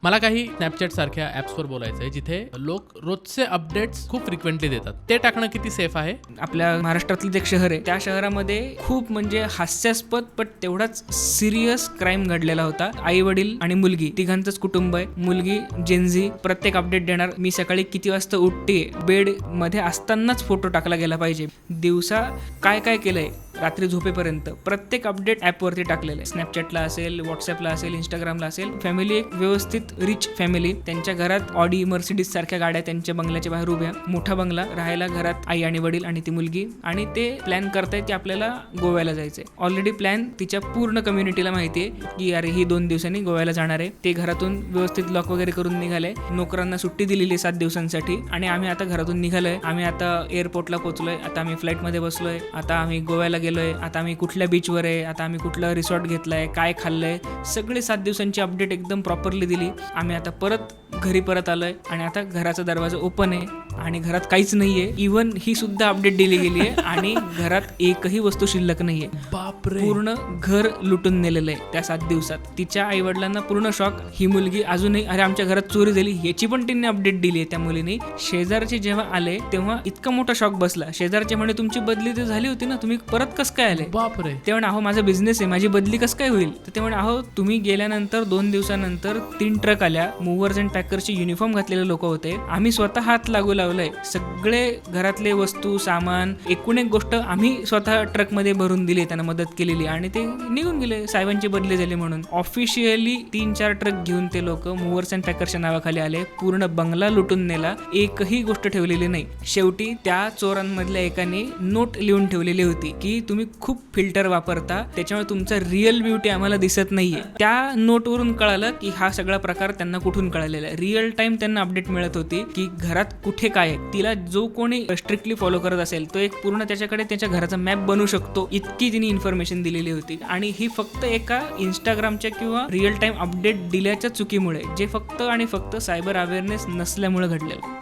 मला काही स्नॅपचॅट सारख्या ऍप्सवर बोलायचं आहे जिथे लोक रोजचे अपडेट्स खूप फ्रिक्वेंटली देतात. ते टाकणं किती सेफ आहे? आपल्या महाराष्ट्रातलं एक शहर आहे, त्या शहरामध्ये खूप म्हणजे हास्यास्पद पण तेवढाच सिरियस क्राईम घडलेला होता. आई वडील आणि मुलगी तिघांचंच कुटुंब आहे. मुलगी जेनझी, प्रत्येक अपडेट देणार. मी सकाळी किती वाजता उठते, बेड मध्ये असतानाच फोटो टाकला गेला पाहिजे. दिवसा काय काय केलंय रात्री झोपेपर्यंत प्रत्येक अपडेट ॲपवरती टाकलेलं आहे. स्नॅपचॅटला असेल, व्हॉट्सअपला असेल, इंस्टाग्रामला असेल. फॅमिली एक व्यवस्थित रिच फॅमिली, त्यांच्या घरात ऑडी, मर्सिडीज सारख्या गाड्या त्यांच्या बंगल्याच्या बाहेर उभ्या, मोठा बंगला, राहायला घरात आई आणि वडील आणि ती मुलगी. आणि ते प्लॅन करतायत की आपल्याला गोव्याला जायचंय. ऑलरेडी प्लॅन तिच्या पूर्ण कम्युनिटीला माहिती आहे की अरे ही 2 दिवसांनी गोव्याला जाणार आहे. ते घरातून व्यवस्थित लॉक वगैरे करून निघाले. नोकरांना सुट्टी दिलेली 7 दिवसांसाठी. आणि आम्ही आता घरातून निघालोय. आम्ही आता एअरपोर्टला पोहोचलोय. आता आम्ही फ्लाईटमध्ये बसलोय. आता आम्ही गोव्याला गेलोय. आता आम्ही कुठल्या बीचवर आहे, आता आम्ही कुठलं रिसॉर्ट घेतलाय, काय खाल्लंय, सगळे 7 दिवसांची अपडेट एकदम प्रॉपरली दिली. आम्ही आता परत घरी परत आलोय आणि आता घराचा दरवाजा ओपन आहे आणि घरात काहीच नाहीये. इव्हन ही सुद्धा अपडेट दिली गेली आहे आणि घरात एकही वस्तू शिल्लक नाहीये. बापरे, पूर्ण घर लुटून नेलेलं आहे त्या 7 दिवसात. तिच्या आई वडिलांना पूर्ण शॉक. ही मुलगी अजूनही अरे आमच्या घरात चोरी झाली याची पण तिने अपडेट दिली आहे त्या मुलीने. शेजारचे जेव्हा आले तेव्हा इतका मोठा शॉक बसला. शेजारचे म्हणे तुमची बदली तर झाली होती ना, तुम्ही परत कसं काय आले? बापरे. ते म्हणे अहो माझा बिझनेस आहे, माझी बदली कसं काय होईल? तर ते म्हणे अहो तुम्ही गेल्यानंतर 2 दिवसानंतर 3 ट्रक आल्या, मूव्हर्स अँड पॅकर्सचे युनिफॉर्म घातलेले लोक होते. आम्ही स्वतः हात लागू लावलाय. सगळे घरातले वस्तू, सामान, एकूण एक गोष्ट आम्ही स्वतः ट्रकमध्ये भरून दिली, त्यांना मदत केलेली आणि ते निघून गेले. साहेबांची बदली झाली म्हणून. ऑफिशियली 3-4 ट्रक घेऊन ते लोक मूव्हर्स अँड पॅकर्सच्या नावाखाली आले. पूर्ण बंगला लुटून नेला. एकही गोष्ट ठेवलेली नाही. शेवटी त्या चोरांमधल्या एकाने नोट लिहून ठेवलेली होती की तुम्ही खूप फिल्टर वापरता, त्याच्यामुळे तुमचा रिअल ब्युटी आम्हाला दिसत नाहीये. त्या नोटवरून कळालं की हा सगळा प्रकार त्यांना कुठून कळालेला आहे. रिअल टाइम त्यांना अपडेट मिळत होती की घरात कुठे काय आहे. तिला जो कोणी स्ट्रिक्टली फॉलो करत असेल तो एक पूर्ण त्याच्याकडे त्याच्या घराचा मॅप बनवू शकतो इतकी तिने इन्फॉर्मेशन दिलेली होती. आणि ही फक्त एका इंस्टाग्रामच्या किंवा रिअल टाइम अपडेट दिल्याच्या चुकीमुळे, जे फक्त आणि फक्त सायबर अवेअरनेस नसल्यामुळे घडलेलं.